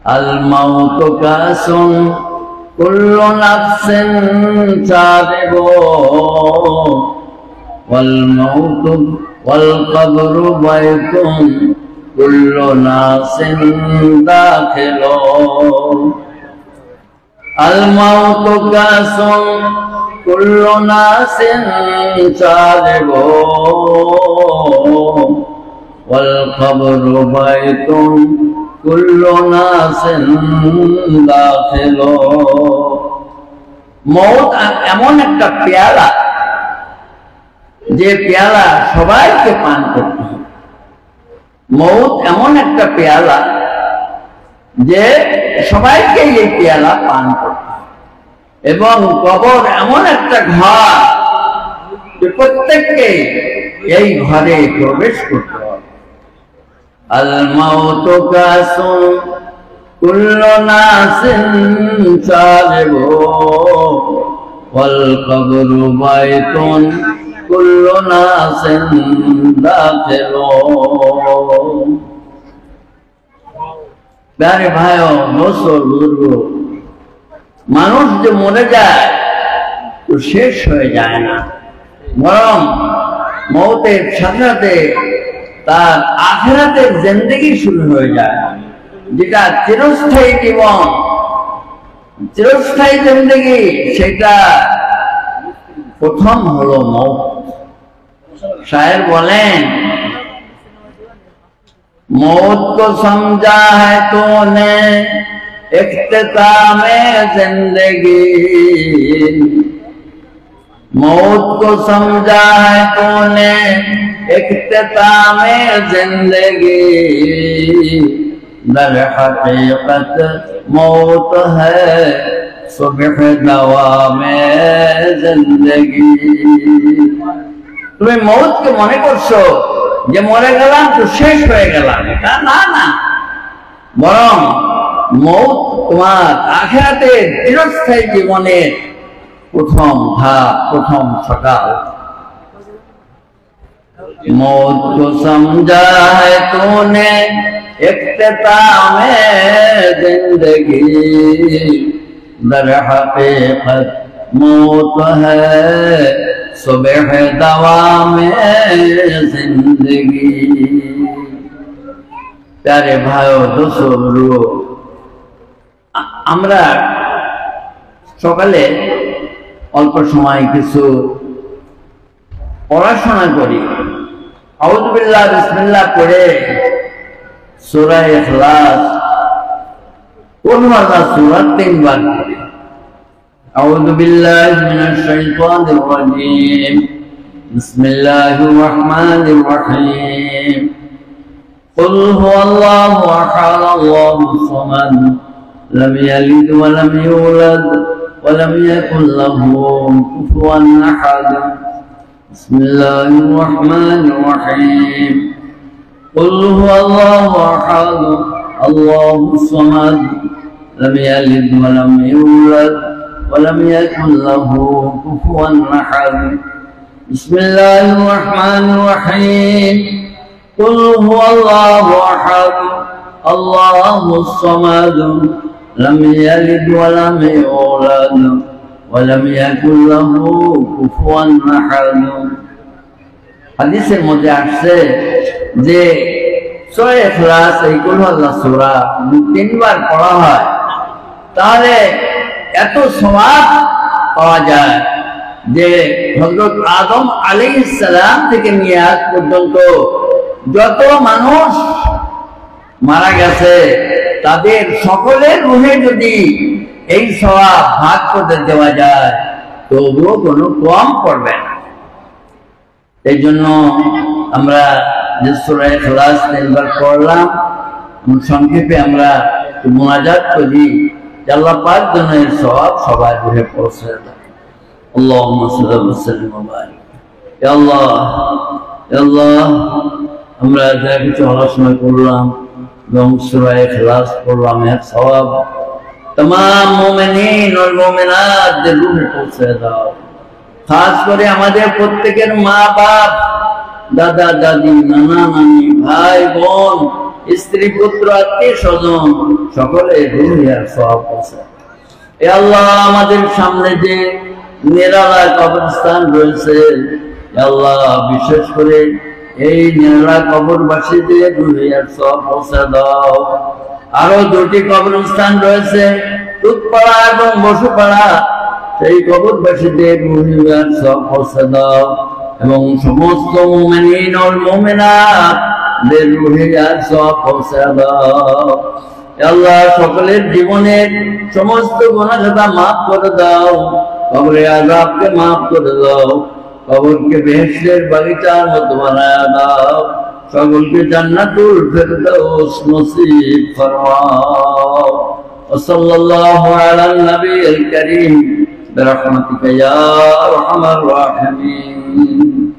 আল মাউতু কাসুন কুল্লু নাফসিন সাবিগু ওয়াল মাউতু ওয়াল কবরু বাইতুন কুল্লু নাসিন দাখিলু। আল মাউতু কাসুন কুল্লু নাসিন সাবিগু ওয়াল কবরু বাইতুন কুল্লু নাসিন দাখিলু। মওত এমন একটা পেয়ালা, যে পেয়ালা সবাইকে পান করতে হবে। মওত এমন একটা পেয়ালা যে সবাইকে এই পেয়ালা পান করতে হবে। এবং কবর এমন একটা ঘর যে প্রত্যেককে এই ঘরে প্রবেশ করতে হবে। আল মাউতু কাসুন কুল্লু নাসিন সাবিগু ওয়াল কবরু বাইতুন কুল্লু নাসিন দাখিলু। প্যারে ভাইও, দোস্তো, বুজুর্গ, মানুষ যে মরে যায় তো শেষ হয়ে যায় না, বরং মওতের সাথে সাথে তার আখিরাতের জিন্দেগি শুরু হয়ে যায়, যেটা চিরস্থায়ী জীবন, চিরস্থায়ী জিন্দেগি। সেটা প্রথম হলো মওত। শায়ের বলেন, मौत को समझा है तूने इख्तितामे जिंदगी, मौत को समझा है तूने इख्तितामे जिंदगी, दर हकीकत मौत है सुबह दवामे जिंदगी। তুমি মওতকে মনে করছো যে মরে গেলাম তো শেষ হয়ে গেলাম, এটা না, না, বরং মওত তোমার আখিরাতের চিরস্থায়ী জীবনের প্রথম ধাপ, প্রথম সকাল। मौत को समझा है तूने इख्तितामे जिंदगी, दर हकीकत मौत है सुबह दवामे जिंदगी। प्यारे भाइयों, दोस्तों, আমরা সকালে অল্প সময় কিছু পড়াশোনা করি। আউযু বিল্লাহ বিসমিল্লাহ পড়ে সূরা ইখলাস কোন সূরা 3 বার পড়ি। আউযু বিল্লাহি মিনাশ শাইতানির রাজীম। বিসমিল্লাহির রহমানির রহিম। কুল হুয়াল্লাহু আহাদ আল্লাহুস সামাদ লাম ইয়ালিদ ওয়া লাম ইউলাদ ওয়া লাম ইয়াকুল লাহু কুফুওয়ান আহাদ। বিসমিল্লাহির রহমানির রহিম। কুল হুয়াল্লাহু আহাদ আল্লাহুস সামাদ লাম ইয়ালিদ ওয়া লাম ইউলাদ ولم يكن له كفوا أحد. بسم الله الرحمن الرحيم. قل هو الله أحد الله الصمد لم يلد ولم يولد ولم يكن له كفوا أحد. হাদিসের মধ্যে আসছে যে সূরা ইখলাস এই কুল হুয়াল্লাহ সূরা 3 বার পড়া হয় তাহলে এত সওয়াব পাওয়া যায় যে হযরত আদম আলাইহিস সালাম থেকে নিয়ে আজ পর্যন্ত যত মানুষ মারা গেছে তাদের সকলের রূহে যদি এই সওয়াব ভাগ করে দেওয়া যায় তবুও কোনো কম পড়বে না। এই জন্য আমরা যে সূরা ইখলাস 3 বার পড়লাম, সংক্ষেপে আমরা মুনাজাত করি, আল্লাহ পাক যেন এর সওয়াব সবার রূহে পৌঁছে দেয়। আল্লাহুম্মা সাল্লি ওয়া সাল্লিম ওয়া বারিক। ইয়া আল্লাহ, ইয়া আল্লাহ, আমরা যা কিছু আলোচনা করলাম এবং সূরা ইখলাস পড়লাম, এর সওয়াব तमाम মুমিনিন ও মুমিনাতদের রূহে পৌঁছে দাও। খাস করে আমাদের প্রত্যেকের মা বাপ, দাদা দাদি, নানা নানি, ভাই বোন স্ত্রী পুত্র আত্মীয় স্বজন সকলে দুনিয়ার সওয়াব পৌঁছায়। এ আল্লাহ, আমাদের সামনে যে নিরালা কবরস্থান রয়েছে, আল্লাহ বিশেষ করে এই নিরালা কবরবাসীদের দুনিয়ার সওয়াব পৌঁছে দাও। আরো দুটি কবরস্থান রয়েছে, তুতপাড়া এবং বসুপাড়া, সেই কবরবাসীদের দুনিয়ার সওয়াব পৌঁছে দাও এবং সমস্ত মুমিন ও মুমিনাত দের দুনিয়ার সওয়াব পৌঁছে দাও। আল্লাহ, সকলের জীবনের সমস্ত গুনাহ মাফ করে দাও, কবরে আযাবকে মাফ করে দাও, কবরকে বেহেশতের বাগিচার মতো বানায় দাও, সকলকে জান্নাতুল ফেরদাউস নসিব ফরমাও। সাল্লাল্লাহু আলান নবিয়্যিল কারীম বিরহমাতিকা ইয়া আরহামার রাহিমিন।